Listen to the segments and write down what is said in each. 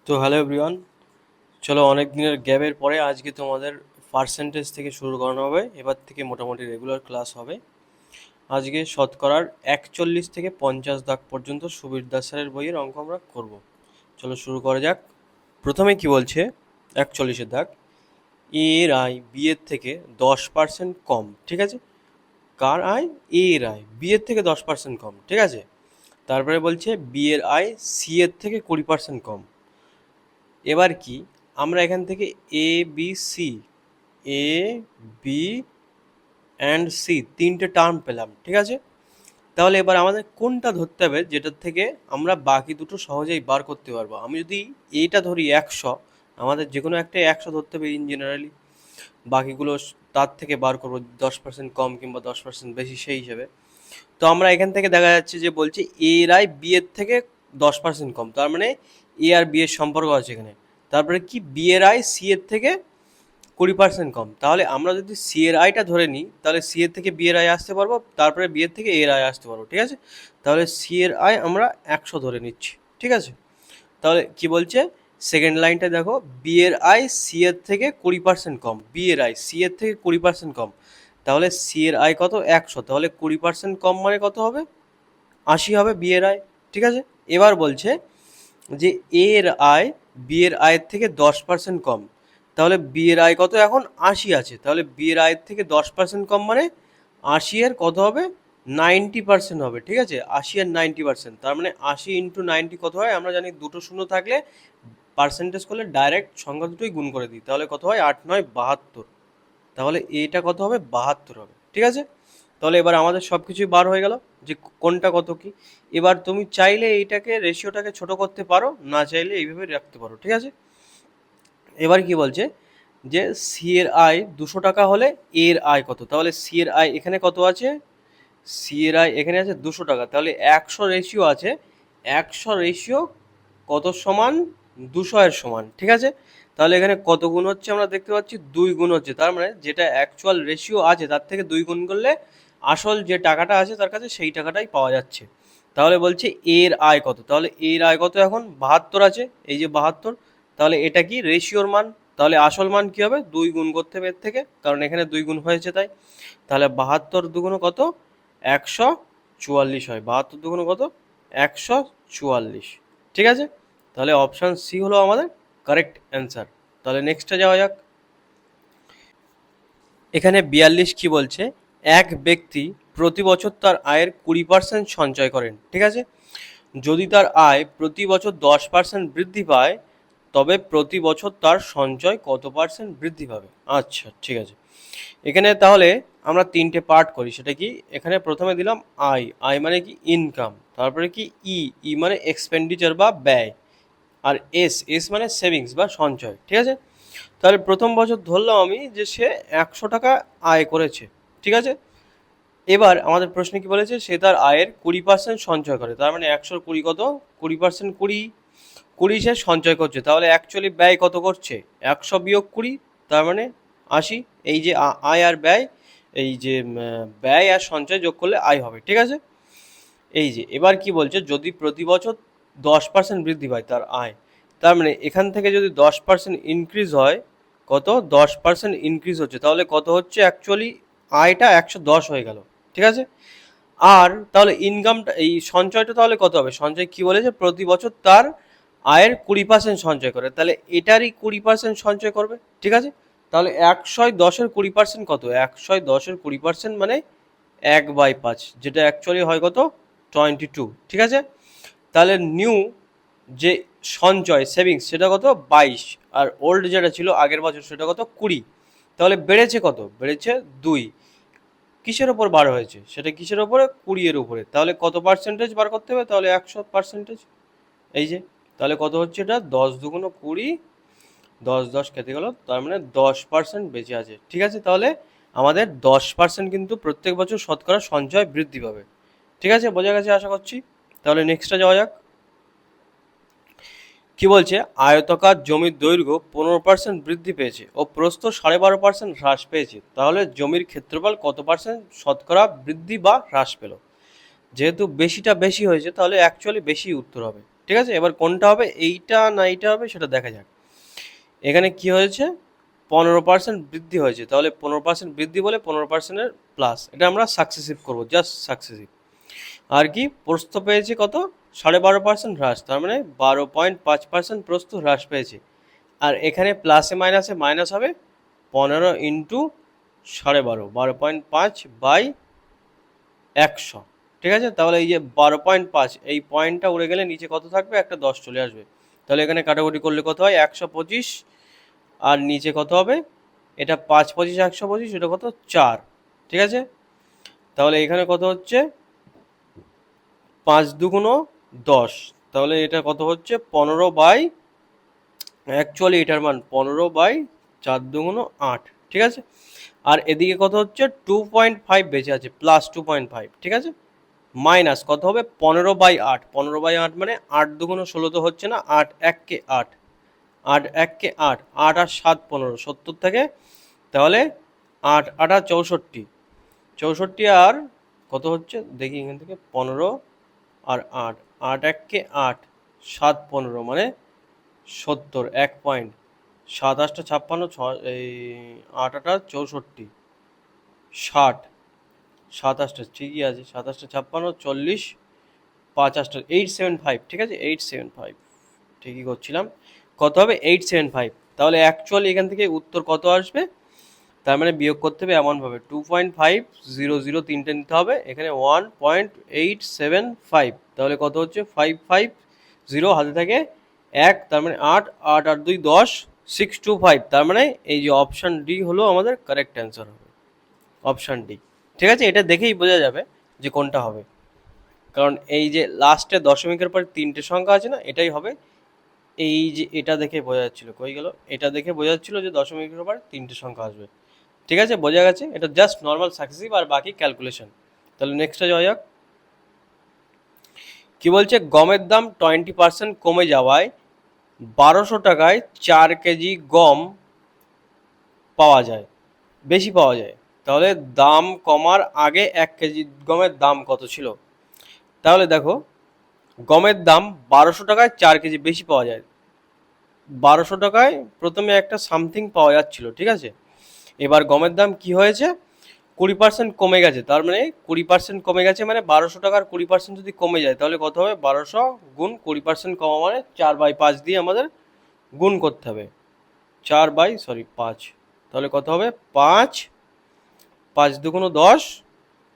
তো hello everyone, চলো অনেক দিনের গ্যাপের পরে আজকে তোমাদের পার্সেন্টেজ থেকে শুরু করানো হবে। এবার থেকে মোটামুটি রেগুলার ক্লাস হবে। আজকে শতকরার 41 থেকে 50 দাগ পর্যন্ত সুবীর দাস স্যারের বইয়ের অঙ্ক আমরা করব। চলো শুরু করা যাক। প্রথমে কি বলছে, 41-এর দাগ, এ এর আয় বি এর থেকে 10% কম। ঠিক আছে, কার আয়? এ এর আয় বি এর থেকে 10% কম। ঠিক আছে, তারপরে বলছে বি এর আয় সি এর থেকে 20% কম। এবার কি, আমরা এখান থেকে A B C, A B and C তিনটে টার্ম পেলাম। ঠিক আছে, তাহলে এবার আমাদের কোনটা ধরতে হবে যেটার থেকে আমরা বাকি দুটো সহজেই বার করতে পারবো। আমি যদি এইটা ধরি 100, আমাদের যে কোনো একটা 100 ধরতে হবে ইন জেনারেলি, বাকিগুলো তার থেকে বার করবো 10% কম কিংবা 10% বেশি সেই হিসেবে। তো আমরা এখান থেকে দেখা যাচ্ছে যে বলছে এ এর আয় বি এর থেকে 10% কম, তার মানে এ আর বি এর সম্পর্ক আছে এখানে। তারপরে কি, বি এর আয় সি এর থেকে 20% কম। তাহলে আমরা যদি সি এর আয়টা ধরে নিই, তাহলে সি এর থেকে বি এর আয় আসতে পারবো, তারপরে বি এর থেকে এ এর আয় আসতে পারবো। ঠিক আছে, তাহলে সি এর আয় আমরা 100 ধরে নিচ্ছি। ঠিক আছে, তাহলে কি বলছে, সেকেন্ড লাইনটা দেখো, বি এর আয় সি এর থেকে 20% কম। বি এর আয় সি এর থেকে 20% কম, তাহলে সি এর আয় কত? 100। তাহলে 20% কম মানে কত হবে? 80 হবে বি এর আয়। ঠিক আছে, এবার বলছে যে এ এর আয় বি এর আয়ের থেকে 10% কম। তাহলে বি এর আয় কত? এখন 80 আছে, তাহলে বি এর আয়ের থেকে 10% কম মানে 80 এর কত হবে? 90% হবে। ঠিক আছে, 80 আর 90%, তার মানে 80 ইন্টু 90 কত হয় আমরা জানি, দুটো শূন্য থাকলে পার্সেন্টেজ করলে ডাইরেক্ট সংখ্যা দুটোই গুণ করে দিই, তাহলে কত হয়? 8 9 72। তাহলে এটা কত হবে? 72 হবে। ঠিক আছে, তাহলে এবার আমাদের সব কিছুই বার হয়ে গেল যে কোনটা কত কি। এবার তুমি চাইলে এইটাকে রেশিওটাকে ছোট করতে পারো, না চাইলে এইভাবে রাখতে পারো। ঠিক আছে, এবার কি বলছে যে সি এর আয় 200 টাকা হলে এর আয় কত? তাহলে সি এর আয় এখানে কত আছে? সি এর আয় এখানে আছে 200 টাকা, তাহলে 100 রেশিও আছে। 100 রেশিও কত সমান? 200 এর সমান। ঠিক আছে, তাহলে এখানে কত গুণ হচ্ছে আমরা দেখতে পাচ্ছি, 2 গুণ হচ্ছে। তার মানে যেটা অ্যাকচুয়াল রেশিও আছে তার থেকে 2 গুণ করলে আসল যে টাকাটা আছে তার কাছে সেই টাকাটাই পাওয়া যাচ্ছে। তাহলে বলছে এর আয় কত? তাহলে এর আয় কত? এখন 72 আছে, এই যে 72। তাহলে এটা কি রেশিওর মান, তাহলে আসল মান কি হবে? 2 গুণ করতে হবে এর থেকে, কারণ এখানে 2 গুণ হয়েছে তাই। তাহলে 72 দুগুণ কত? 144 হয়। 72 দুগুণ কত? 144। ঠিক আছে, তাহলে অপশান সি হলো আমাদের কারেক্ট অ্যান্সার। তাহলে নেক্সটে যাওয়া যাক। এখানে 42 কি বলছে, এক ব্যক্তি প্রতি বছর তার আয়ের 20% সঞ্চয় করেন। ঠিক আছে, যদি তার আয় প্রতি বছর 10% বৃদ্ধি পায়, তবে প্রতি বছর তার সঞ্চয় কত পার্সেন্ট বৃদ্ধি পাবে? আচ্ছা ঠিক আছে, এখানে তাহলে আমরা তিনটে পার্ট করি। সেটা কি, এখানে প্রথমে দিলাম আয়, আয় মানে কি? ইনকাম। তারপরে কি ই, ই মানে এক্সপেন্ডিচার বা ব্যয়। আর এস, এস মানে সেভিংস বা সঞ্চয়। ঠিক আছে, তাহলে প্রথম বছর ধরলাম আমি যে সে 100 টাকা আয় করেছে। ঠিক আছে, এবার আমাদের প্রশ্নে কি বলেছে, সে তার আয়ের 20% সঞ্চয় করে। তার মানে 100 20 কত? 20% 20, 20 সে সঞ্চয় করছে। তাহলে অ্যাকচুয়ালি ব্যয় কত করছে? 100 বিয়োগ 20, তার মানে 80। এই যে আয় আর ব্যয়, এই যে ব্যয় আর সঞ্চয় যোগ করলে আয় হবে। ঠিক আছে, এই যে এবার কি বলছে, যদি প্রতি বছর 10% বৃদ্ধি পায় তার আয়, তার মানে এখান থেকে যদি 10% ইনক্রিজ হয়, কত? 10% ইনক্রিজ হচ্ছে, তাহলে কত হচ্ছে অ্যাকচুয়ালি? আয়টা 110 হয়ে গেল। ঠিক আছে, আর তাহলে ইনকামটা, এই সঞ্চয়টা তাহলে কত হবে? সঞ্চয় কি বলেছে, প্রতি বছর তার আয়ের 20% সঞ্চয় করে, তাহলে এটারই 20% সঞ্চয় করবে। ঠিক আছে, তাহলে 110-এর 20% কত? 110-এর 20% মানে 1/5, যেটা অ্যাকচুয়ালি হয় কত? 22। ঠিক আছে, তাহলে নিউ যে সঞ্চয় সেভিংস সেটা কত? 22। আর ওল্ড যেটা ছিল আগের বছর সেটা কত? 20। তাহলে বেড়েছে কত? বেড়েছে 2। কিসের ওপর বার হয়েছে? সেটা কিসের ওপরে? 20-এর উপরে। তাহলে কত পার্সেন্টেজ বার করতে হবে? তাহলে 100%। এই যে, তাহলে কত হচ্ছে এটা? 10 দুগুণ 20, 10 10 কেটে গেল, তার মানে 10% বেঁচে আছে। ঠিক আছে, তাহলে আমাদের 10% কিন্তু প্রত্যেক বছর শতকরা সঞ্চয় বৃদ্ধি পাবে। ঠিক আছে, বোঝা গেছে আশা করছি। তাহলে নেক্সটে যাওয়া যাক। কি বলছে, আয়তাকার জমির দৈর্ঘ্য 15% বৃদ্ধি পেয়েছে ও প্রস্থ 12.5% হ্রাস পেয়েছে, তাহলে জমির ক্ষেত্রফল কত পার্সেন্ট শতকরা বৃদ্ধি বা হ্রাস পেল? যেহেতু বেশিটা বেশি হয়েছে, তাহলে অ্যাকচুয়ালি বেশি উত্তর হবে। ঠিক আছে, এবার কোনটা হবে, এইটা না এইটা হবে সেটা দেখা যাক। এখানে কি হয়েছে, 15% বৃদ্ধি হয়েছে, তাহলে 15% বৃদ্ধি বলে 15%-এর প্লাস, এটা আমরা সাকসেসিভ করবো, জাস্ট সাকসেসিভ। আর কি প্রস্থ পেয়েছে কত, 12.5% হ্রাস, তার মানে 12.5% প্রস্থ হ্রাস পেয়েছে। আর এখানে প্লাসে মাইনাসে মাইনাস হবে, 15 ইন্টু 12.5, 12/100, ঠিক আছে। তাহলে এই যে 12.5, এই পয়েন্টটা উড়ে গেলে নিচে কত থাকবে, একটা 10 চলে আসবে। তাহলে এখানে কাটাকুটি করলে কত হয়, 125, আর নিচে কত হবে, এটা 5 25 125, এটা কত 4, ঠিক আছে। তাহলে এখানে কত হচ্ছে, 5 দুগুণ 10, তাহলে এটা কত হচ্ছে 15 অ্যাকচুয়ালি এটার মান 15/4 দুগুণ 8, ঠিক আছে। আর এদিকে কত হচ্ছে 2.5 বেঁচে আছে, প্লাস 2.5, ঠিক আছে। মাইনাস কত হবে 15/8, 15/8 মানে 8 দুগুণ 16 তো হচ্ছে না, 8 1 8, 8 1 8, 8 আর 7 15, 70 থেকে, তাহলে 8 8 64, 64 আর কত হচ্ছে দেখি এখান থেকে, 15 আর 8, 8 1 8, 7 15 মানে 70, 1 পয়েন্ট, 7 8 56, এই 8 8 64, 60, 7 8 ঠিকই আছে, 7 8 56, 40, 5 8 875, ঠিক আছে, 875, ঠিকই করছিলাম। কত হবে 875, তাহলে অ্যাকচুয়ালি এখান থেকে উত্তর কত আসবে, তার মানে বিয়োগ করতে হবে এমনভাবে, 2.500 তিনটে নিতে হবে, এখানে 1.875, তাহলে কত হচ্ছে 550, হাতে থাকে 1, তার মানে 8, 8 আর 2 10, 625, তার মানে এই যে অপশান ডি হলো আমাদের কারেক্ট অ্যান্সার হবে, অপশান ডি, ঠিক আছে। এটা দেখেই বোঝা যাবে যে কোনটা হবে, কারণ এই যে লাস্টে দশমিকের পর তিনটে সংখ্যা আছে না, এটাই হবে। এই যে এটা দেখে বোঝা যাচ্ছিল, কই গেল, এটা দেখে বোঝা যাচ্ছিল যে দশমিকের পর তিনটে সংখ্যা আসবে, ঠিক আছে, বোঝা গেছে। এটা জাস্ট নর্মাল সাকসেসিভ আর বাকি ক্যালকুলেশন। তাহলে নেক্সটে যাওয়া যাক। কি বলছে, গমের দাম 20% কমে যাওয়ায় 1200 টাকায় 4 কেজি গম পাওয়া যায়, বেশি পাওয়া যায়। তাহলে দাম কমার আগে 1 কেজি গমের দাম কত ছিল। তাহলে দেখো, গমের দাম 1200 টাকায় 4 কেজি বেশি পাওয়া যায়। 1200 টাকায় প্রথমে একটা সামথিং পাওয়া যাচ্ছিল, ঠিক আছে। এবার গমের দাম কি হয়েছে, 20% কমে গেছে, তার মানে 20% কমে গেছে মানে 1200 টাকার 20% যদি কমে যায়, তাহলে কত হবে, 1200 গুণ 20% কমা মানে 4/5 দিয়ে আমাদের গুণ করতে হবে, 5, তাহলে কত হবে 5, 5 দুগুণ 10,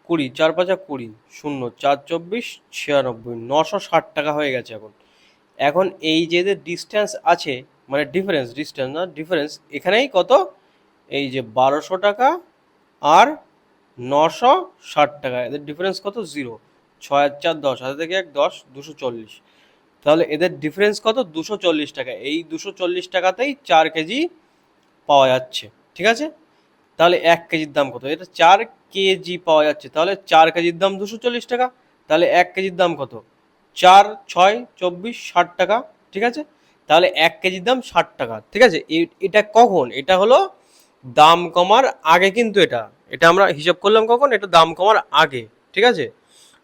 20, 4 5 20, 0 4 24, 96, 960 টাকা হয়ে গেছে এখন। এখন এই যে ডিস্টেন্স আছে, মানে ডিফারেন্স, ডিস্টেন্স না ডিফারেন্স, এখানেই কত, এই যে 1200 টাকা আর 960 টাকা, এদের ডিফারেন্স কত, 0, 6 আর 4 10, হাতে থেকে 1 10, 240, তাহলে এদের ডিফারেন্স কত, 240 টাকা। এই 240 টাকাতেই 4 কেজি পাওয়া যাচ্ছে, ঠিক আছে। তাহলে 1 কেজির দাম কত, এটা 4 কেজি পাওয়া যাচ্ছে, তাহলে 4 কেজির দাম 240 টাকা, তাহলে 1 কেজির দাম কত, 4 6 24, 60 টাকা, ঠিক আছে। তাহলে 1 কেজির দাম 60 টাকা, ঠিক আছে। এটা কখন, এটা হলো দাম কমার আগে, কিন্তু এটা এটা আমরা হিসাব করলাম কখন, এটা দাম কমার আগে, ঠিক আছে,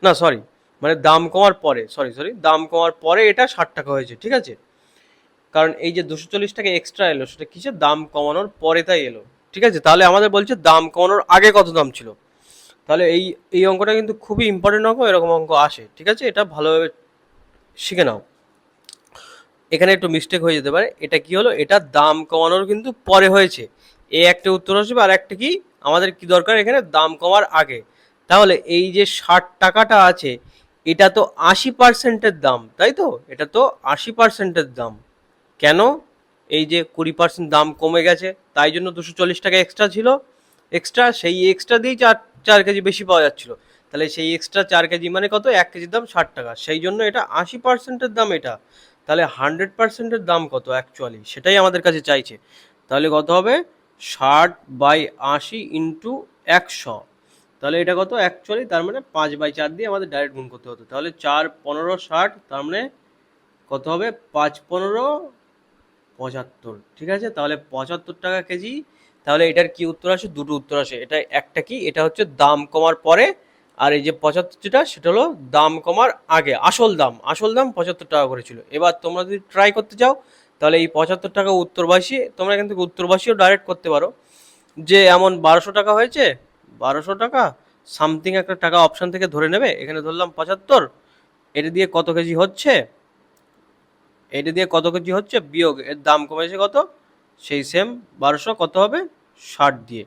না সরি, মানে দাম কমার পরে, সরি দাম কমার পরে এটা 60 টাকা হয়েছে, ঠিক আছে। কারণ এই যে 240 টাকা এক্সট্রা এলো, সেটা কিসে, দাম কমানোর পরে তাই এলো, ঠিক আছে। তাহলে আমাদের বলছে দাম কমানোর আগে কত দাম ছিল। তাহলে এই এই অঙ্কটা কিন্তু খুবই ইম্পর্টেন্ট অঙ্ক, এরকম অঙ্ক আসে, ঠিক আছে, এটা ভালোভাবে শিখে নাও। এখানে একটু মিস্টেক হয়ে যেতে পারে, এটা কি হলো, এটা দাম কমানোর কিন্তু পরে হয়েছে, এই একটা উত্তর আসবে, আর একটা কি আমাদের কি দরকার, এখানে দাম কমার আগে। তাহলে এই যে 60 টাকাটা আছে, এটা তো 80%-এর দাম, তাই তো, এটা তো 80%-এর দাম। কেন, এই যে 20% দাম কমে গেছে, তাই জন্য 240 টাকা এক্সট্রা ছিল, এক্সট্রা, সেই এক্সট্রা দিয়েই 4 কেজি বেশি পাওয়া যাচ্ছিল। তাহলে সেই এক্সট্রা 4 কেজি মানে কত, 1 কেজির দাম 60 টাকা, সেই জন্য এটা 80%-এর দাম এটা। তাহলে 100%-এর দাম কত অ্যাকচুয়ালি, সেটাই আমাদের কাছে চাইছে। তাহলে কত হবে, 60/80 ইন্টু 100, তাহলে এটা কত অ্যাকচুয়ালি, তার মানে 5/4 দিয়ে আমাদের ডাইরেক্ট গুণ করতে হতো। তাহলে 4 15 60, তার মানে কত হবে, 5 15 75, ঠিক আছে। তাহলে 75 টাকা কেজি। তাহলে এটার কি উত্তর আসে, দুটো উত্তর আসে, এটা একটা কি, এটা হচ্ছে দাম কমার পরে, আর এই যে 75 যেটা সেটা হলো দাম কমার আগে, আসল দাম 75 টাকা করে ছিল। এবার তোমরা যদি ট্রাই করতে চাও তাহলে এই 75 টাকা উত্তরবাসী, তোমরা এখান থেকে উত্তরবাসীও ডাইরেক্ট করতে পারো, যে এমন 1200 টাকা হয়েছে, 1200 টাকা সামথিং একটা টাকা অপশন থেকে ধরে নেবে, এখানে ধরলাম 75, এটা দিয়ে কত কেজি হচ্ছে, এটা দিয়ে কত কেজি হচ্ছে বিয়োগ এর দাম কমেছে কত, সেই সেম 1200 কত হবে 60 দিয়ে।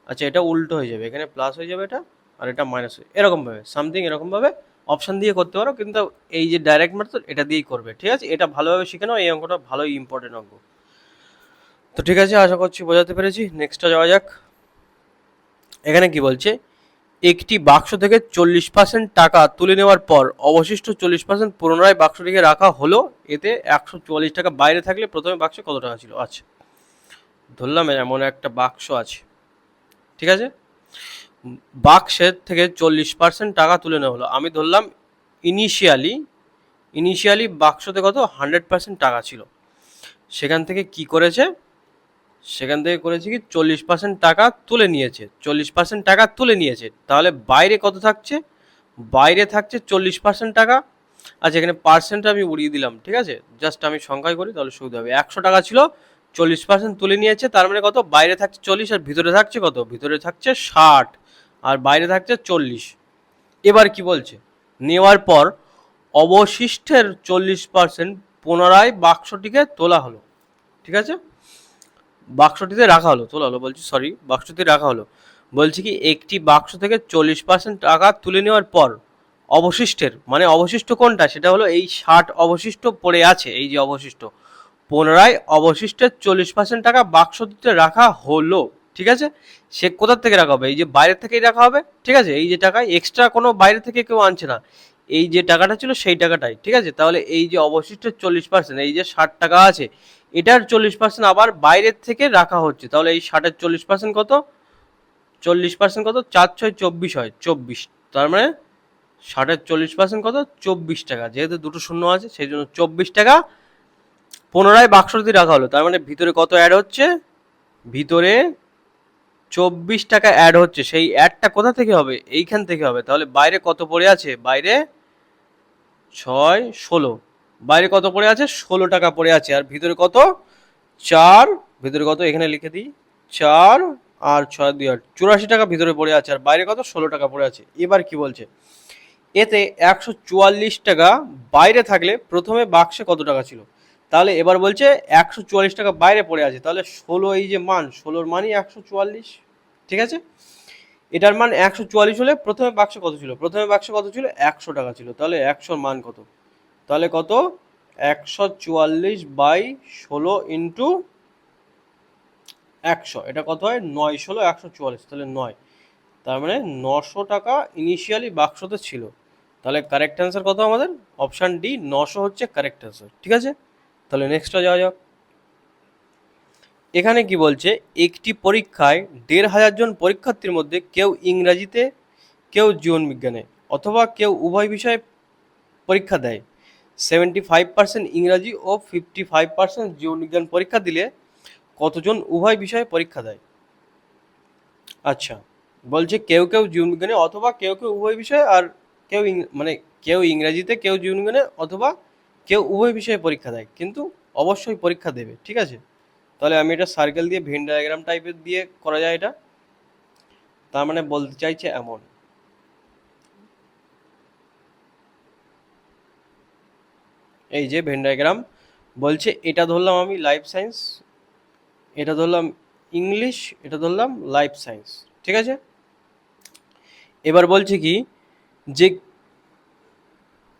আচ্ছা এটা উল্টো হয়ে যাবে, এখানে প্লাস হয়ে যাবে এটা, আর এটা মাইনাস হয়ে, এরকমভাবে সামথিং এরকমভাবে অপশান দিয়ে করতে পারো, কিন্তু এই যে ডাইরেক্ট মেথড এটা দিয়েই করবে, ঠিক আছে? এটা ভালোভাবে শিখে নাও, এই অঙ্কটা ভালোই ইম্পর্টেন্ট অঙ্ক। তো ঠিক আছে, আশা করছি বোঝাতে পেরেছি। নেক্সটটা যাওয়া যাক। এখানে কি বলছে, একটি বাক্স থেকে 40% টাকা তুলে নেওয়ার পর অবশিষ্ট 40% পুনরায় বাক্সটিকে রাখা হলো, এতে 144 টাকা বাইরে থাকলে প্রথমে বাক্সে কত টাকা ছিল। আচ্ছা ধরলাম এমন একটা বাক্স আছে, ঠিক আছে, বাক্সের থেকে 40% টাকা তুলে নেওয়া হলো, আমি ধরলাম ইনিশিয়ালি বাক্সতে কত 100% টাকা ছিল, সেখান থেকে কি করেছে, সেখান থেকে করেছে কি 40% টাকা তুলে নিয়েছে, 40% টাকা তুলে নিয়েছে, তাহলে বাইরে কত থাকছে, বাইরে থাকছে 40% টাকা। আচ্ছা এখানে পার্সেন্ট আমি উড়িয়ে দিলাম, ঠিক আছে, জাস্ট আমি সংখ্যায় করি তাহলে সুবিধা হবে। 100 টাকা ছিল, 40% তুলে নিয়েছে, তার মানে কত, বাইরে থাকছে 40 আর ভিতরে থাকছে কত, ভিতরে থাকছে 60 আর বাইরে থাকছে 40। এবার কি বলছে, নেওয়ার পর অবশিষ্টের 40% পুনরায় বাক্সটিকে তোলা হলো, ঠিক আছে, বাক্সটিতে রাখা হলো, তোলা হলো বলছি, সরি, বাক্সটিতে রাখা হলো। বলছি কি একটি বাক্স থেকে 40% টাকা তুলে নেওয়ার পর অবশিষ্টের, মানে অবশিষ্ট কোনটা, সেটা হলো এই 60 অবশিষ্ট পড়ে আছে, এই যে অবশিষ্ট, পুনরায় অবশিষ্টের 40% টাকা বাক্সটিতে রাখা হলো, ঠিক আছে। সে কোথা থেকে রাখা হবে, এই যে বাইরে থেকেই রাখা হবে, ঠিক আছে, এই যে টাকা এক্সট্রা কোনো বাইরে থেকে কেউ আনছে না, এই যে টাকাটা ছিল সেই টাকাটাই, ঠিক আছে। তাহলে এই যে অবশিষ্টের 40%, এই যে 60 টাকা আছে, এটার 40% আবার বাইরের থেকে রাখা হচ্ছে, তাহলে এই 60-এর 40% কত, 40% কত, 4×6 = 24 হয়, 24, তার মানে 60-এর 40% কত, 24 টাকা, যেহেতু দুটো শূন্য আছে সেই জন্য 24 টাকা পুনরায় বাক্সটিতে রাখা হলো, তার মানে ভিতরে কত অ্যাড হচ্ছে, ভিতরে 24 টাকা অ্যাড হচ্ছে, সেই অ্যাডটা কোথা থেকে হবে, এইখান থেকে হবে, তাহলে বাইরে কত পড়ে আছে, বাইরে 6-16, বাইরে কত পড়ে আছে, 16 টাকা পড়ে আছে, আর ভিতরে কত 4, ভিতরে কত এখানে লিখে দিই 4 আর 6×2 = 84 টাকা ভিতরে পড়ে আছে, আর বাইরে কত 16 টাকা পড়ে আছে। এবার কি বলছে, এতে 144 টাকা বাইরে থাকলে প্রথমে বাক্সে কত টাকা ছিল, তাহলে এবার বলছে 144 টাকা বাইরে পড়ে আছে, তাহলে 16, এই যে মান 16-র মানই 144, ঠিক আছে, এটার মান 144 হলে প্রথমে বাক্সে কত ছিল, প্রথমে বাক্সে কত ছিল 100 টাকা ছিল, তাহলে 100-র মান কত, তাহলে কত 144/16 ইন্টু 100, এটা কত হয় 9-16-144, তাহলে 9, তার মানে 900 টাকা ইনিশিয়ালি বাক্সতে ছিল, তাহলে কারেক্ট অ্যান্সার কত আমাদের, অপশান ডি 900 হচ্ছে কারেক্ট অ্যান্সার, ঠিক আছে। তাহলে নেক্সটটা যাওয়া যাক। এখানে কি বলছে, একটি পরীক্ষায় 1500 জন পরীক্ষার্থীর মধ্যে কেউ ইংরাজিতে, কেউ জীবনবিজ্ঞানে, অথবা কেউ উভয় বিষয়ে পরীক্ষা দেয়, 75% ইংরাজি ও 55% জীবনবিজ্ঞান পরীক্ষা দিলে কতজন উভয় বিষয়ে পরীক্ষা দেয়। আচ্ছা বলছে কেউ কেউ জীবনবিজ্ঞানে অথবা কেউ কেউ উভয় বিষয়ে, আর কেউ মানে কেউ ইংরাজিতে, কেউ জীবনবিজ্ঞানে, অথবা কেউ উভয় বিষয়ে পরীক্ষা দেয়, কিন্তু অবশ্যই পরীক্ষা দেবে, ঠিক আছে। তাহলে আমি এটা সার্কেল দিয়ে ভেন ডায়াগ্রাম টাইপের দিয়ে করা যায় এটা, তার মানে বলতে চাইছে এমন, এই যে ভেন ডায়াগ্রাম বলছে, এটা ধরলাম আমি লাইফ সায়েন্স, এটা ধরলাম ইংলিশ, এটা ধরলাম লাইফ সায়েন্স, ঠিক আছে। এবার বলছে কি, যে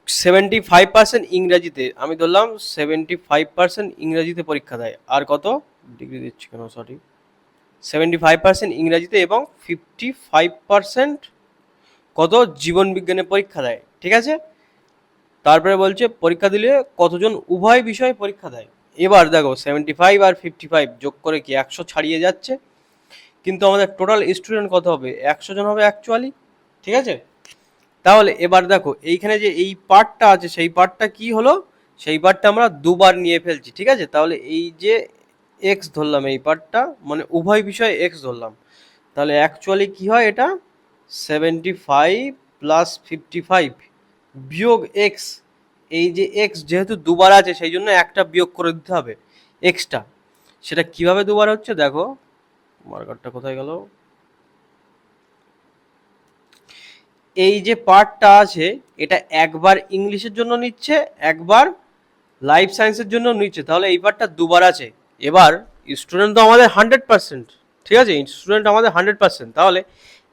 75% ইংরাজিতে, আমি ধরলাম 75% ইংরাজিতে পরীক্ষা দেয়, আর কত ডিগ্রি দিচ্ছি কেন, সরি, 75% ইংরাজিতে এবং 55% কত জীবনবিজ্ঞানে পরীক্ষা দেয়, ঠিক আছে। তারপরে বলছে পরীক্ষা দিলে কতজন উভয় বিষয়ে পরীক্ষা দেয়। এবার দেখো 75 আর 55 যোগ করে কি 100 ছাড়িয়ে যাচ্ছে, কিন্তু আমাদের টোটাল স্টুডেন্ট কত হবে, 100 জন হবে অ্যাকচুয়ালি, ঠিক আছে। তাহলে এবার দেখো এইখানে যে এই পার্টটা আছে, সেই পার্টটা কি হলো, সেই পার্টটা আমরা দুবার নিয়ে ফেলছি, ঠিক আছে। তাহলে এই যে এক্স ধরলাম এই পার্টটা, মানে উভয় বিষয়ে এক্স ধরলাম, তাহলে অ্যাকচুয়ালি কি হয়, এটা 75 প্লাস 55 বিয়োগ এক্স, এই যে এক্স যেহেতু দুবার আছে সেই জন্য একটা বিয়োগ করে দিতে হবে এক্সটা। সেটা কিভাবে দুবার হচ্ছে দেখো, মার্কারটা কোথায় গেল, এই যে পার্টটা আছে এটা একবার ইংলিশের জন্য নিচ্ছে, একবার লাইফ সায়েন্সের জন্য নিচ্ছে, তাহলে এই পার্টটা দুবার আছে। এবার স্টুডেন্ট তো আমাদের 100%, ঠিক আছে, স্টুডেন্ট আমাদের 100%, তাহলে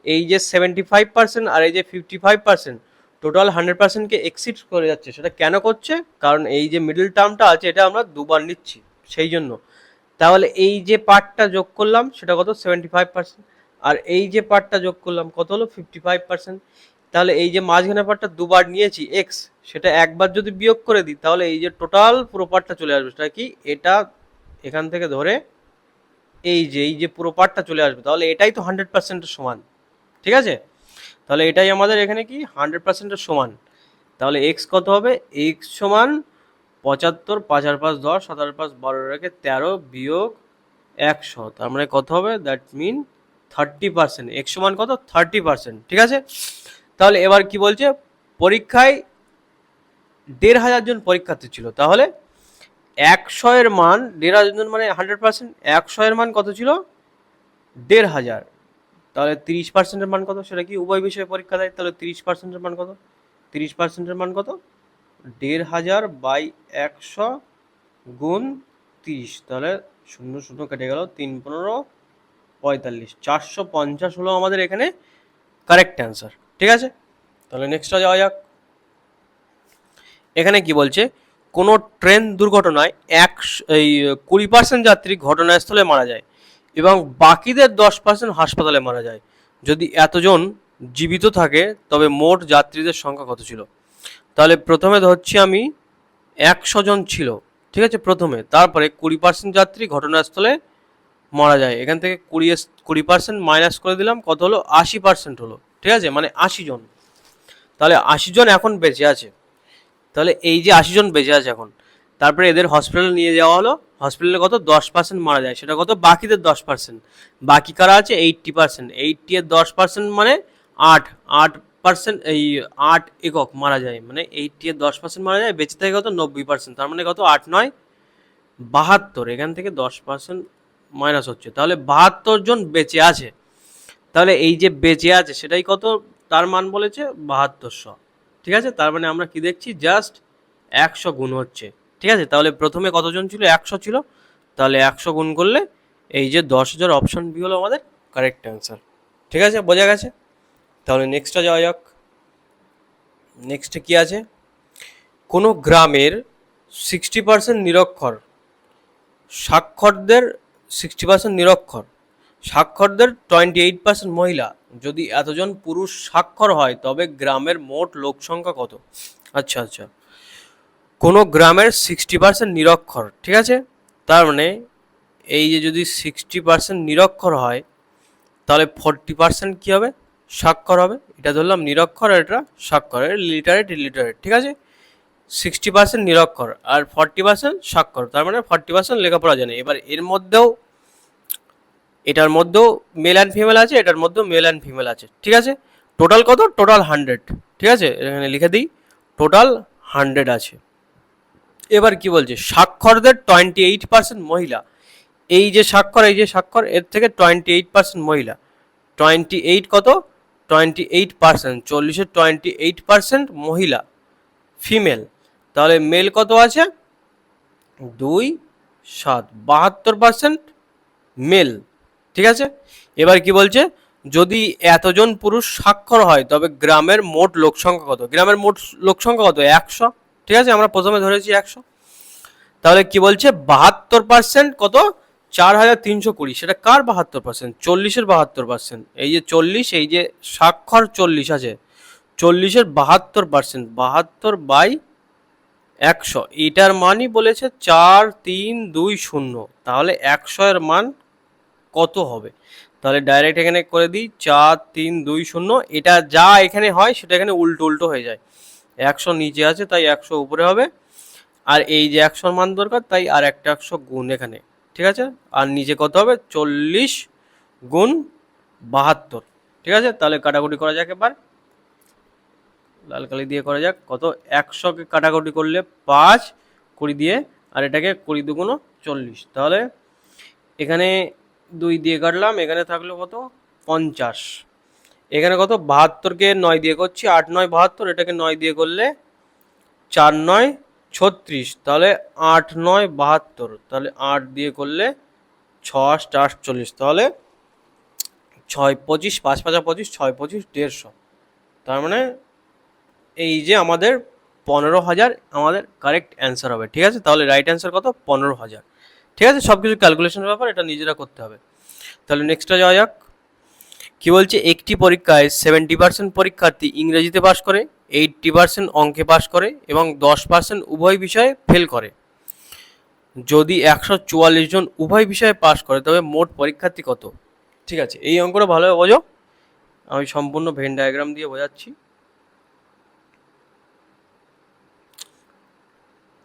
এই যে 75% আর এই যে 55% টোটাল 100%কে এক্সিড করে যাচ্ছে। সেটা কেন করছে, কারণ এই যে মিডল টার্মটা আছে এটা আমরা দুবার নিচ্ছি সেই জন্য। তাহলে এই যে পার্টটা যোগ করলাম সেটা কত, 75%, আর এই যে পার্টটা যোগ করলাম কত হলো, 55%। তাহলে এই যে মাঝখানে পার্টটা দুবার নিয়েছি এক্স, সেটা একবার যদি বিয়োগ করে দিই তাহলে এই যে টোটাল পুরো পার্টটা চলে আসবে। সেটা কি, এটা এখান থেকে ধরে এই যে পুরো পার্টটা চলে আসবে, তাহলে এটাই তো 100%-এর সমান, ঠিক আছে। তাহলে এটাই আমাদের এখানে কি 100%-এর সমান। তাহলে এক্স কত হবে, এক্স সমান 75, 5 আর 5 10, 7 আর 5 12 রেখে 13 বিয়োগ 100, তার মানে কত হবে, দ্যাট মিন 30%। এক্স সমান কত, 30%, ঠিক আছে। তাহলে এবার কি বলছে, পরীক্ষায় 1500 জন পরীক্ষার্থী ছিল, তাহলে 100 এর মান 1500 জন মানে 100%, 100 এর মান কত ছিল, 1500। তাহলে 30%-এর মান কত, সেটা কি উভয় বিষয়ে পরীক্ষা দেয়, তাহলে 30%-এর মান কত, 30%-এর মান কত, 1500 বাই 100 গুণ 30, তাহলে 0 0 কেটে গেল, 3 15 45, 450 হলো আমাদের এখানে কারেক্ট অ্যান্সার, ঠিক আছে। তাহলে নেক্সটটা যাওয়া যাক। এখানে কি বলছে, কোনো ট্রেন দুর্ঘটনায় 20% যাত্রী ঘটনাস্থলে মারা যায় এবং বাকিদের 10% হাসপাতালে মারা যায়। যদি এতজন জীবিত থাকে তবে মোট যাত্রীদের সংখ্যা কত ছিল। তাহলে প্রথমে ধরছি আমি 100 জন ছিল, ঠিক আছে প্রথমে, তারপরে 20% যাত্রী ঘটনাস্থলে মারা যায়, এখান থেকে 20% মাইনাস করে দিলাম, কত হলো, 80% হলো, ঠিক আছে, মানে 80 জন। তাহলে 80 জন এখন বেঁচে আছে, তাহলে এই যে 80 জন বেঁচে আছে এখন, তারপরে এদের হসপিটালে নিয়ে যাওয়া হলো, হসপিটালে কত 10% মারা যায়, সেটা কত, বাকিদের 10%। বাকি কারা আছে, 80%, 80 এর 10% মানে 8%, এই 8 একক মারা যায়, মানে 80 এর 10% মারা যায়, বেঁচে থাকে কত, 90%, তার মানে কত, 8 9 72, এখান থেকে 10% মাইনাস হচ্ছে, তাহলে 72 জন বেঁচে আছে। তাহলে এই যে বেঁচে আছে সেটাই কত, তার মান বলেছে 7200, ঠিক আছে। তার মানে আমরা কি দেখছি, জাস্ট 100 গুণ হচ্ছে, ঠিক আছে। তাহলে প্রথমে কতজন ছিল, 100 ছিল, তাহলে 100 গুণ করলে এই যে 10,000, অপশন বি হলো আমাদের কারেক্ট অ্যান্সার, ঠিক আছে, বোঝা গেছে। তাহলে নেক্সটটা যাওয়া যাক। নেক্সটে কি আছে, কোনো গ্রামের 60% নিরক্ষর, সাক্ষরদের 60% নিরক্ষর, সাক্ষরদের 28% মহিলা। যদি এতজন পুরুষ সাক্ষর হয় তবে গ্রামের মোট লোক সংখ্যা কত। আচ্ছা আচ্ছা, কোনো গ্রামের 60% নিরক্ষর, ঠিক আছে, তার মানে এই যে যদি 60% নিরক্ষর হয় তাহলে 40% কী হবে, স্বাক্ষর হবে। এটা ধরলাম নিরক্ষর আর এটা স্বাক্ষর, লিটারেট ইলিটারেট, ঠিক আছে। 60% নিরক্ষর আর 40% স্বাক্ষর, তার মানে 40% লেখাপড়া জানে। এবার এর মধ্যেও, এটার মধ্যেও মেল অ্যান্ড ফিমেল আছে, এটার মধ্যেও মেল অ্যান্ড ফিমেল আছে, ঠিক আছে। টোটাল কত, টোটাল 100, ঠিক আছে, এখানে লিখে দিই, টোটাল 100 আছে। এবার কি বলছে, সাক্ষরদের 28% মহিলা, এই যে স্বাক্ষর, এই যে স্বাক্ষর, এর থেকে 28% মহিলা, 28 কত, 28%, 40-এর 28% মহিলা ফিমেল, তাহলে মেল কত আছে, 2 7, 72% মেল, ঠিক আছে। এবার কি বলছে, যদি এতজন পুরুষ স্বাক্ষর হয় তবে গ্রামের মোট লোক সংখ্যা কত। গ্রামের মোট লোক সংখ্যা কত, 100, ঠিক আছে, আমরা প্রথমে ধরেছি 100। তাহলে কি বলছে, 72% কত, 4320, সেটা কার 72%, 40-এর 72%, এই যে 40, এই যে স্বাক্ষর 40 আছে, 40-এর 72%, 72/100, এটার মানই বলেছে 4320, তাহলে 100 এর মান কত হবে। তাহলে ডাইরেক্ট এখানে করে দিই 4320, এটা যা এখানে হয় সেটা এখানে উল্টো উল্টো হয়ে যায়, 100 নিচে আছে তাই 100 উপরে হবে, আর এই যে 100 মান দরকার তাই আর একটা 100 গুণ এখানে, ঠিক আছে। আর নিচে কত হবে, 40 গুণ 72, ঠিক আছে। তাহলে কাটাকুটি করা যাক এবার। লাল কালি দিয়ে করা যাক। কত, 100কে কাটাকুটি করলে 5, 20 দিয়ে, আর এটাকে 20 দুগুণ 40। তাহলে এখানে 2 দিয়ে কাটলাম, এখানে থাকলো কত, 50। এখানে কত, 72কে 9 দিয়ে করছি, 8 9 72, এটাকে 9 দিয়ে করলে 4 9 36, তাহলে 8 9 72, তাহলে 8 দিয়ে করলে 6 8 48, তাহলে 6 25, 5 5 25, 6 25 150। তার মানে এই যে আমাদের 15,000 আমাদের কারেক্ট অ্যান্সার হবে। ঠিক আছে, তাহলে রাইট অ্যান্সার কত, 15,000। ঠিক আছে, সব কিছু ক্যালকুলেশনের ব্যাপার, এটা নিজেরা করতে হবে। তাহলে নেক্সটটা যাওয়া যাক। কি বলছে, একটি পরীক্ষায় 70% পরীক্ষার্থী ইংরেজিতে পাশ করে, 80% অঙ্কে পাশ করে এবং 10% উভয় বিষয়ে ফেল করে। যদি 144 জন উভয় বিষয়ে পাশ করে তবে মোট পরীক্ষার্থী কত? ঠিক আছে, এই অঙ্কটা ভালোভাবে বোঝো, আমি সম্পূর্ণ ভেন ডায়াগ্রাম দিয়ে বোঝাচ্ছি।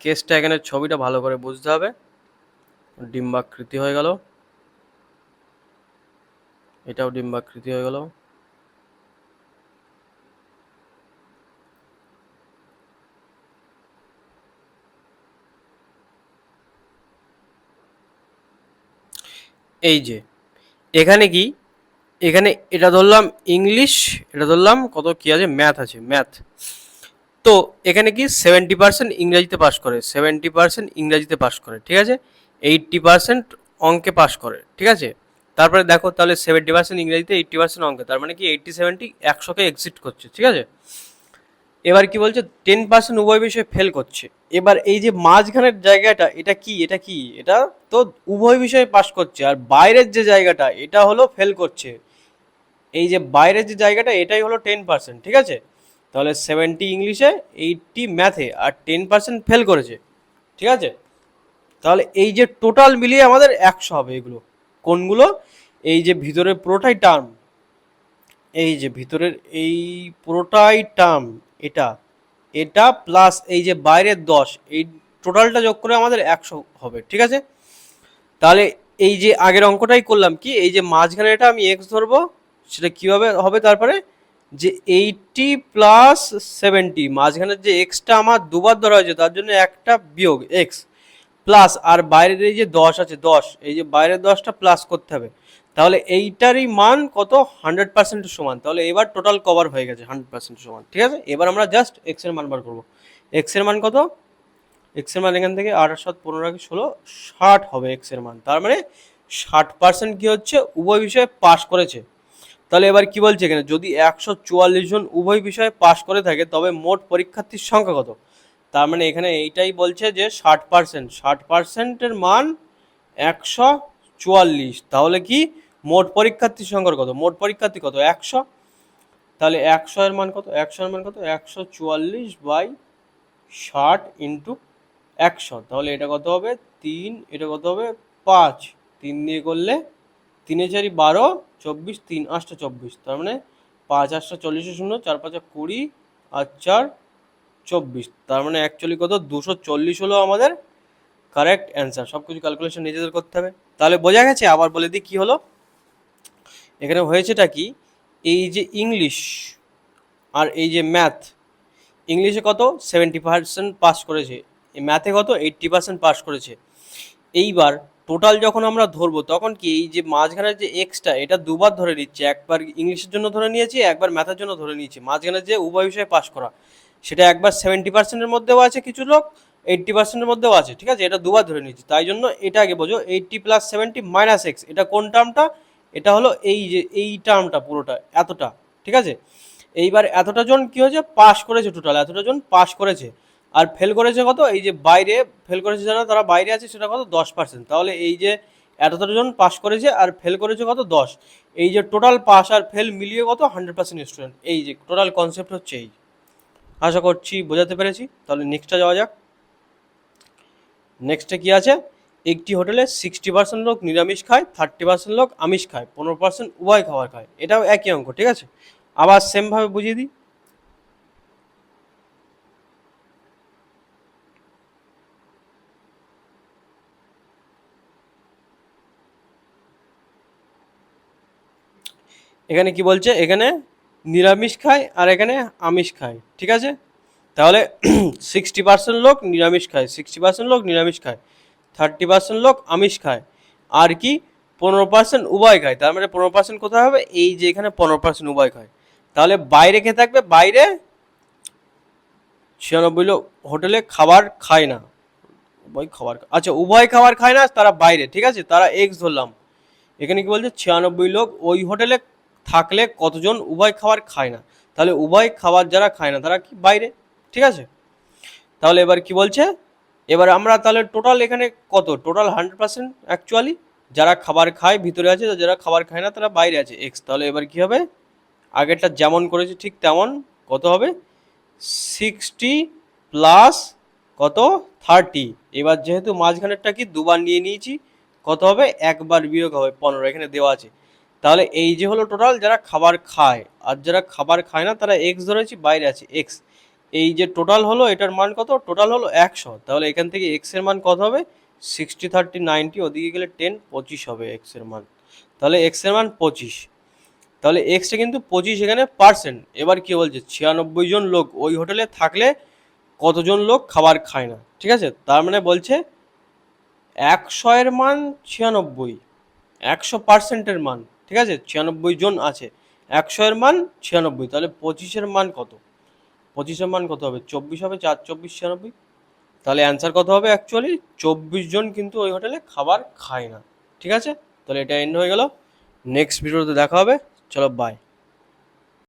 কেসটা এখানে ছবিটা ভালো করে বুঝতে হবে। ডিম্বাকৃতি হয়ে গেল, এটাও ডিম্বাকৃতি হয়ে গেল। এই যে এখানে কি, এখানে এটা ধরলাম ইংলিশ, এটা ধরলাম কত কি আছে, ম্যাথ আছে, ম্যাথ। তো এখানে কি 70% ইংরেজিতে পাস করে, 70% ইংরেজিতে পাস করে, ঠিক আছে, 80% অঙ্কে পাস করে, ঠিক আছে। তারপরে দেখো তাহলে 70% ইংরেজিতে, 80% অঙ্কে, তার মানে কি 80 70 100কে এক্সিট করছে, ঠিক আছে। এবার কি বলছে, 10% উভয় বিষয়ে ফেল করছে। এবার এই যে মাঝখানের জায়গাটা, এটা কি, এটা কি, এটা তো উভয় বিষয়ে পাস করছে, আর বাইরের যে জায়গাটা এটা হলো ফেল করছে। এই যে বাইরের যে জায়গাটা এটাই হলো 10%, ঠিক আছে। তাহলে 70 ইংলিশে, 80 ম্যাথে, আর 10% ফেল করেছে, ঠিক আছে। তাহলে এই যে টোটাল মিলিয়ে আমাদের 100 হবে। এগুলো কোনগুলো, এই যে ভিতরের পুরোটাই টার্ম, এই যে ভিতরের এই পুরোটাই টার্ম, এটা এটা প্লাস এই যে বাইরের 10, এই টোটালটা যোগ করে আমাদের 100 হবে, ঠিক আছে। তাহলে এই যে আগের অঙ্কটাই করলাম কি, এই যে মাঝখানে এটা আমি এক্স ধরবো, সেটা কীভাবে হবে, তারপরে যে 80 প্লাস 70, মাঝখানের যে এক্সটা আমার দুবার ধরা হয়েছে তার জন্য একটা বিয়োগ এক্স, প্লাস আর বাইরের এই যে 10 আছে 10, এই যে বাইরের 10টা প্লাস করতে হবে। তাহলে এইটারই মান কত, 100% সমান। তাহলে এবার টোটাল কভার হয়ে গেছে, 100% সমান, ঠিক আছে। এবার আমরা জাস্ট এক্স এর মান বার করবো। এক্স এর মান কত, এক্স এর মান এখান থেকে 8 7 15 16, 60 হবে এক্স এর মান। তার মানে 60% কি হচ্ছে, উভয় বিষয়ে পাস করেছে। তাহলে এবার কি বলছে এখানে, যদি 144 জন উভয় বিষয়ে পাস করে থাকে তবে মোট পরীক্ষার্থীর সংখ্যা কত? তার মানে এখানে এইটাই বলছে যে 60%, 60%-এর মান 144। তাহলে কি মোট পরীক্ষার্থীর সংখ্যা কত, মোট পরীক্ষার্থী কত, 100। তাহলে 100 এর মান কত, 100 এর মান কত, 144/60 ইন্টু 100। তাহলে এটা কত হবে 3, এটা কত হবে 5, 3 দিয়ে করলে 3 4 12, 24, 3 8 24, তার মানে 5 8 40 0, 4 5 20 আর 4 24, তার মানে অ্যাকচুয়ালি কত, 240 হলো আমাদের কারেক্ট অ্যান্সার। সব কিছু ক্যালকুলেশন নিজেদের করতে হবে। তাহলে বোঝা গেছে, আবার বলে দিই কী হলো এখানে হয়েছেটা কি, এই যে ইংলিশ আর এই যে ম্যাথ, ইংলিশে কত 70% পাস করেছে, এই ম্যাথে কত 80% পাস করেছে। এইবার টোটাল যখন আমরা ধরবো তখন কি, এই যে মাঝখানের যে এক্সটা এটা দুবার ধরে নিচ্ছে, একবার ইংলিশের জন্য ধরে নিয়েছি, একবার ম্যাথের জন্য ধরে নিয়েছি। মাঝখানে যে উভয় বিষয়ে পাস করা, সেটা একবার 70%-এর মধ্যেও আছে কিছু লোক, 80%-এর মধ্যেও আছে, ঠিক আছে, এটা দুবার ধরে নিয়েছি। তাই জন্য এটা আগে বোঝো, 80 + 70 - x, এটা কোন টার্মটা, এটা হলো এই যে এই টার্মটা পুরোটা এতটা, ঠিক আছে। এইবার এতটা জন কি হয়েছে, পাস করেছে, টোটাল এতটা জন পাস করেছে। আর ফেল করেছে কত, এই যে বাইরে ফেল করেছে যারা, তারা বাইরে আছে, সেটা কত 10%। তাহলে এই যে এতটা জন পাস করেছে আর ফেল করেছে কত 10, এই যে টোটাল পাস আর ফেল মিলিয়ে কত 100% স্টুডেন্ট। এই যে টোটাল কনসেপ্ট হচ্ছে এই। আশা করছি বোঝাতে পেরেছি। তাহলে নেক্সটটা যাওয়া যাক। নেক্সটে কি আছে, একটি হোটেলে 60% লোক নিরামিষ খায়, 30% লোক আমিষ খায়, 15% উভয় খাবার খায়। এটাও একই অঙ্ক, ঠিক আছে। আবার সেমভাবে বুঝিয়ে দিই। এখানে কি বলছে, এখানে নিরামিষ খায় আর এখানে আমিষ খায়, ঠিক আছে? তাহলে 60% লোক নিরামিষ খায়, 60% লোক নিরামিষ খায়, 30% লোক আমিষ খায়, আর কি 15% উভয় খায়। তার মানে 15% কোথায় হবে? এই যে এখানে 15% উভয় খায়। তাহলে বাইরে খেয়ে থাকবে, বাইরে 96 লোক হোটেলে খাবার খায় না, উভয় খাবার, আচ্ছা উভয় খাবার খায় না তারা বাইরে, ঠিক আছে, তারা এক্স ধরলাম। এখানে কি বলছে? 96 লোক ওই হোটেলে থাকলে কতজন উভয় খাবার খায় না, তাহলে উভয় খাবার যারা খায় না তারা কি বাইরে, ঠিক আছে? তাহলে এবার কি বলছে? এবার আমরা তাহলে টোটাল এখানে কত, টোটাল 100% অ্যাকচুয়ালি যারা খাবার খায় ভিতরে আছে, যারা খাবার খায় না তারা বাইরে আছে, এক্স। তাহলে এবার কি হবে? আগেরটা যেমন করেছি ঠিক তেমন, কত হবে? 60 প্লাস কত, 30। এবার যেহেতু মাঝখানেরটা কি দুবার নিয়ে নিয়েছি, কত হবে? একবার বিয়োগ হবে 15, এখানে দেওয়া আছে। তাহলে এই যে হলো টোটাল যারা খাবার খায়, আর যারা খাবার খায় না তারা এক্স ধরেছি, বাইরে আছে এক্স। এই যে টোটাল হলো, এটার মান কত? টোটাল হলো 100। তাহলে এখান থেকে এক্স এর মান কত হবে? 60, 30, 90, ওদিকে গেলে 10, 25 হবে এক্স এর মান। তাহলে এক্স এর মান 25। তাহলে এক্সটা কিন্তু 25 এখানে পার্সেন্ট। এবার কি বলছে? 96 জন লোক ওই হোটেলে থাকলে কতজন লোক খাবার খায় না, ঠিক আছে? তার মানে বলছে 100 এর মান 96, 100%-এর মান, ঠিক আছে? 96 জন আছে, 100 এর মান 96, তাহলে 25-এর মান কত? 25-এর মান কত হবে? 24 হবে, 4 24 96। তাহলে অ্যান্সার কত হবে? অ্যাকচুয়ালি 24 জন কিন্তু ওই হোটেলে খাবার খায় না, ঠিক আছে? তাহলে এটা এন্ড হয়ে গেল। নেক্সট ভিডিওতে দেখা হবে, চলো বাই।